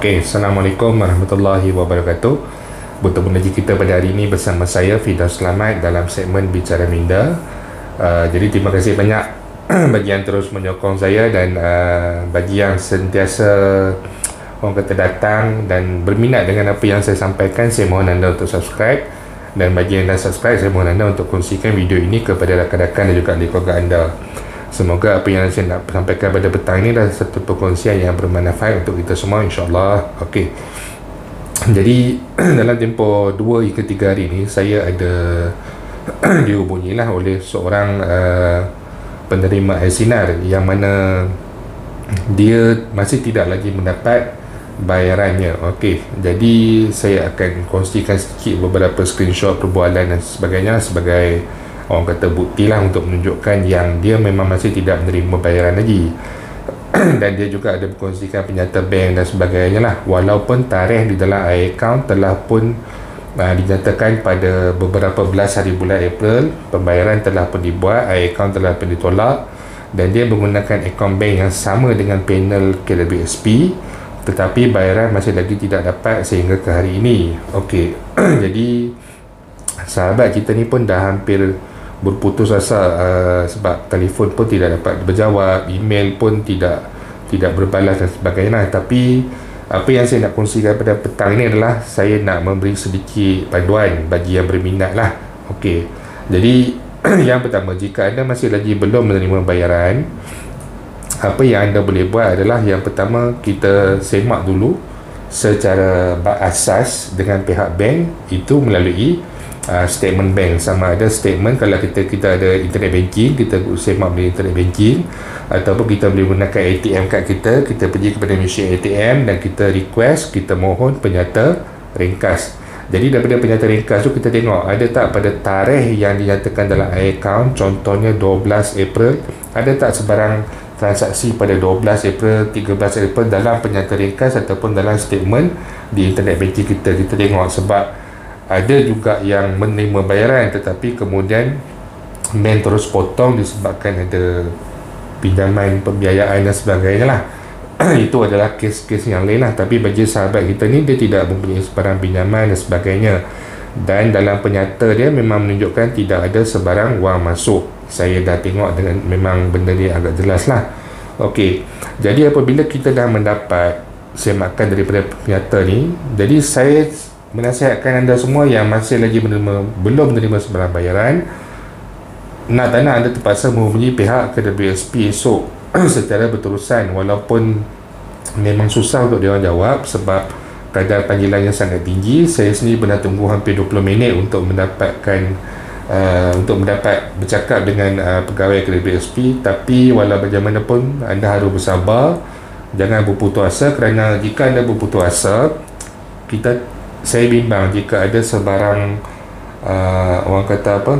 Okey, Assalamualaikum warahmatullahi wabarakatuh. Bertemu lagi kita pada hari ini bersama saya Firdaus Selamat dalam segmen Bicara Minda. Jadi terima kasih banyak bagi yang terus menyokong saya dan bagi yang sentiasa orang kata datang dan berminat dengan apa yang saya sampaikan, saya mohon anda untuk subscribe. Dan bagi yang dah subscribe, saya mohon anda untuk kongsikan video ini kepada rakan-rakan dan juga ahli keluarga anda. Semoga apa yang saya nak sampaikan pada petang ini adalah satu perkongsian yang bermanfaat untuk kita semua, insyaAllah. Okey. Jadi dalam tempoh 2 hingga 3 hari ini saya ada dihubungilah oleh seorang penerima Sinar yang mana dia masih tidak lagi mendapat bayarannya. Okey, jadi saya akan kongsikan sedikit beberapa screenshot perbualan dan sebagainya sebagai orang kata bukti lah untuk menunjukkan yang dia memang masih tidak menerima bayaran lagi. Dan dia juga ada berkongsikan penyata bank dan sebagainya lah, walaupun tarikh di dalam account telah pun dinyatakan pada beberapa belas hari bulan April, pembayaran telah pun dibuat, account telah pun ditolak, dan dia menggunakan akaun bank yang sama dengan panel KWSP, tetapi bayaran masih lagi tidak dapat sehingga ke hari ini. Okey. Jadi sahabat kita ni pun dah hampir berputus asa sebab telefon pun tidak dapat berjawab, email pun tidak berbalas dan sebagainya. Tapi apa yang saya nak kongsikan pada petang ini adalah saya nak memberi sedikit panduan bagi yang berminat lah. Okey, jadi yang pertama, jika anda masih lagi belum menerima bayaran, apa yang anda boleh buat adalah yang pertama, kita semak dulu secara asas dengan pihak bank itu melalui statement bank. Sama ada statement, kalau kita ada internet banking, kita semak melalui internet banking, ataupun kita boleh gunakan ATM kad kita pergi kepada mesin ATM dan kita request, kita mohon penyata ringkas. Jadi daripada penyata ringkas tu kita tengok ada tak pada tarikh yang dinyatakan dalam account, contohnya 12 April, ada tak sebarang transaksi pada 12 April, 13 April dalam penyata ringkas ataupun dalam statement di internet banking kita tengok. Sebab ada juga yang menerima bayaran tetapi kemudian bank terus potong disebabkan ada pinjaman pembiayaan dan sebagainya lah. Itu adalah kes-kes yang lain lah. Tapi bagi sahabat kita ni, dia tidak mempunyai sebarang pinjaman dan sebagainya, dan dalam penyata dia memang menunjukkan tidak ada sebarang wang masuk. Saya dah tengok dengan memang benda ni agak jelas lah. Okey, jadi apabila kita dah mendapat semakan daripada penyata ni, jadi saya menasihatkan anda semua yang masih lagi belum menerima sebarang bayaran, nak tak nak anda terpaksa menghubungi pihak KWSP esok secara berterusan, walaupun memang susah untuk dia orang jawab sebab kadar panggilannya sangat tinggi. Saya sendiri pernah tunggu hampir 20 minit untuk mendapatkan bercakap dengan pegawai KWSP. Tapi walau bagaimanapun anda harus bersabar, jangan berputus asa, kerana jika anda berputus asa, saya bimbang jika ada sebarang orang kata apa,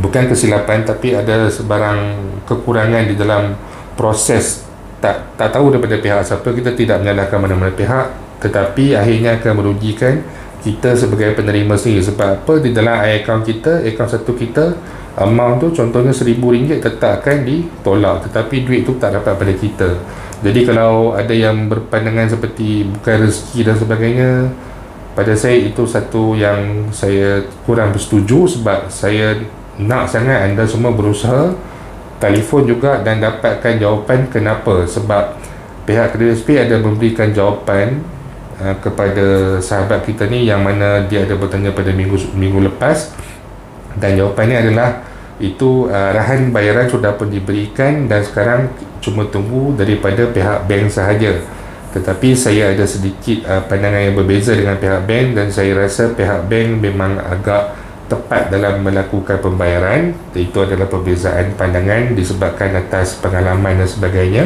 bukan kesilapan tapi ada sebarang kekurangan di dalam proses, tak tahu daripada pihak siapa, kita tidak menyalahkan mana-mana pihak, tetapi akhirnya akan merugikan kita sebagai penerima sendiri. Sebab apa, di dalam akaun satu kita, amount tu contohnya RM1,000 tetap akan ditolak, tetapi duit tu tak dapat pada kita. Jadi kalau ada yang berpandangan seperti bukan rezeki dan sebagainya, pada saya itu satu yang saya kurang bersetuju. Sebab saya nak sangat anda semua berusaha telefon juga dan dapatkan jawapan kenapa. Sebab pihak KWSP ada memberikan jawapan kepada sahabat kita ni, yang mana dia ada bertanya pada minggu lepas, dan jawapannya adalah itu arahan bayaran sudah pun diberikan dan sekarang cuma tunggu daripada pihak bank sahaja. Tetapi saya ada sedikit pandangan yang berbeza dengan pihak bank, dan saya rasa pihak bank memang agak tepat dalam melakukan pembayaran. Itu adalah perbezaan pandangan disebabkan atas pengalaman dan sebagainya.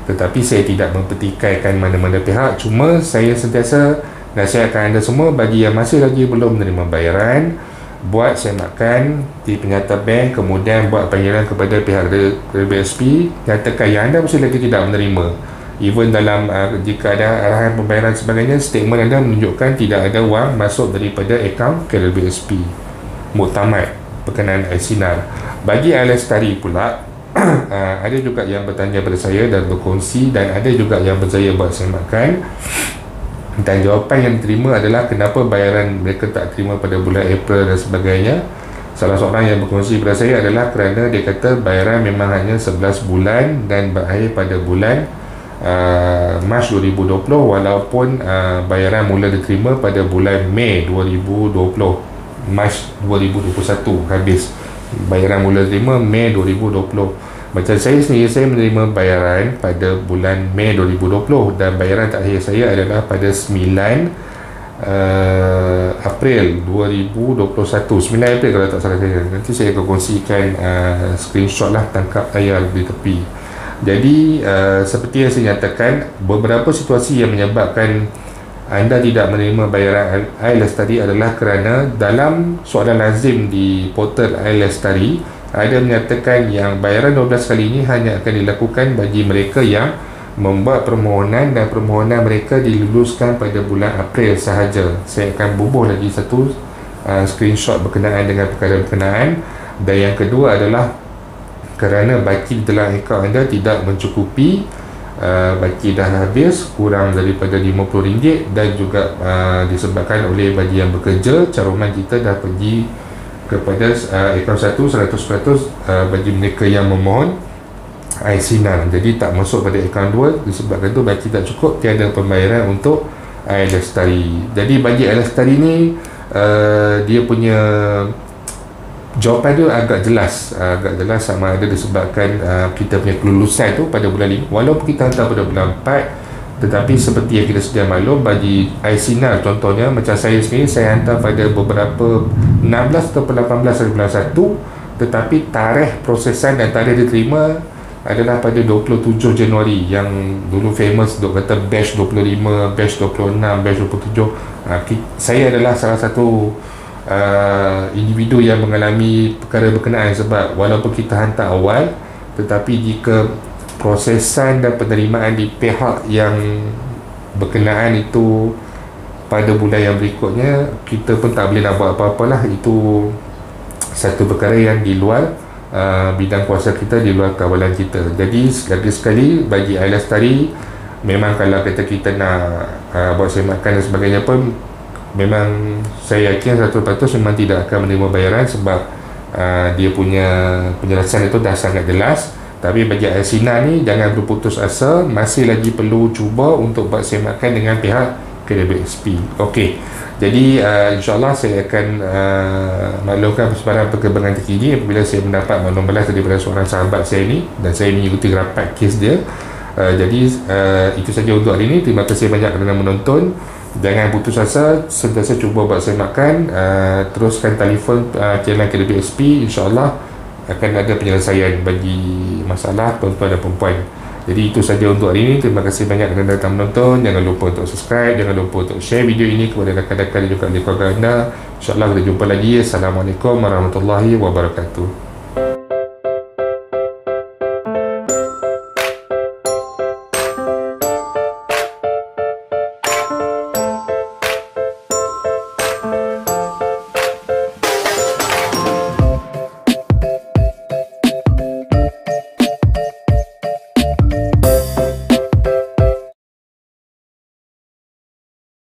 Tetapi saya tidak mempertikaikan mana-mana pihak. Cuma saya sentiasa nasihatkan anda semua, bagi yang masih lagi belum menerima bayaran, buat semakan di penyata bank, kemudian buat panggilan kepada pihak KWSP, nyatakan yang anda masih lagi tidak menerima. Even dalam jika ada arahan pembayaran sebagainya, statement anda menunjukkan tidak ada wang masuk daripada akaun KWSP muktamad berkenaan Sinar. Bagi Alestari pula, ada juga yang bertanya pada saya dan berkongsi, dan ada juga yang berjaya buat semakan. Dan jawapan yang diterima adalah kenapa bayaran mereka tak terima pada bulan April dan sebagainya. Salah seorang yang berkongsi kepada saya adalah kerana dia kata bayaran memang hanya 11 bulan dan berakhir pada bulan Mac 2020, walaupun bayaran mula diterima pada bulan Mei 2020. Mac 2021 habis. Bayaran mula diterima Mei 2020. Macam saya sendiri, saya menerima bayaran pada bulan Mei 2020 dan bayaran terakhir saya adalah pada 9 April 2021. 9 April kalau tak salah saya. Nanti saya akan kongsikan screenshot lah, tangkap layar di tepi. Jadi seperti yang saya nyatakan, beberapa situasi yang menyebabkan anda tidak menerima bayaran IELTS tadi adalah kerana dalam soalan lazim di portal IELTS tadi ada menyatakan yang bayaran 12 kali ini hanya akan dilakukan bagi mereka yang membuat permohonan dan permohonan mereka diluluskan pada bulan April sahaja. Saya akan bubuh lagi satu screenshot berkenaan dengan perkara berkenaan. Dan yang kedua adalah kerana baki dalam akaun anda tidak mencukupi, baki dah habis kurang daripada RM50 dan juga disebabkan oleh bagi yang bekerja, caruman kita dah pergi kepada akaun 100% bagi mereka yang memohon ICNAL. Jadi tak masuk pada akaun 2 disebabkan tu baki tak cukup, tiada pembayaran untuk IELTS tadi. Jadi bagi IELTS tadi ni dia punya jawapan dia agak jelas sama ada disebabkan kita punya kelulusan tu pada bulan 5 walaupun kita hantar pada bulan 4. Tetapi seperti yang kita sedia maklum, bagi ICNAL contohnya, macam saya sendiri, saya hantar pada beberapa 16 atau 18 hari bulan 1, tetapi tarikh prosesan dan tarikh diterima adalah pada 27 Januari, yang dulu famous duk kata batch 25, batch 26, batch 27. Saya adalah salah satu individu yang mengalami perkara berkenaan, sebab walaupun kita hantar awal, tetapi jika prosesan dan penerimaan di pihak yang berkenaan itu pada bulan yang berikutnya, kita pun tak boleh nak buat apa-apa lah. Itu satu perkara yang di luar bidang kuasa kita, di luar kawalan kita. Jadi lagi sekali, bagi IELTS tadi, memang kalau kita nak buat semakan dan sebagainya pun, memang saya yakin 100% memang tidak akan menerima bayaran, sebab dia punya penjelasan itu dah sangat jelas. Tapi bagi ICNAL ni, jangan berputus asa, masih lagi perlu cuba untuk buat semakan dengan pihak KWSP. Okey, jadi insyaAllah saya akan maklumkan persebaran perkembangan terkini apabila saya mendapat maklum balas daripada seorang sahabat saya ni, dan saya mengikuti rapat kes dia. Jadi itu saja untuk hari ini. Terima kasih banyak kerana menonton. Jangan putus asa, sentiasa cuba buat semakan, teruskan telefon channel KWSP, insyaAllah akan ada penyelesaian bagi masalah tuan-tuan dan perempuan. Jadi itu saja untuk hari ini. Terima kasih banyak kerana datang menonton. Jangan lupa untuk subscribe, jangan lupa untuk share video ini kepada rakan-rakan dan juga keluarga anda. InsyaAllah kita jumpa lagi. Assalamualaikum warahmatullahi wabarakatuh.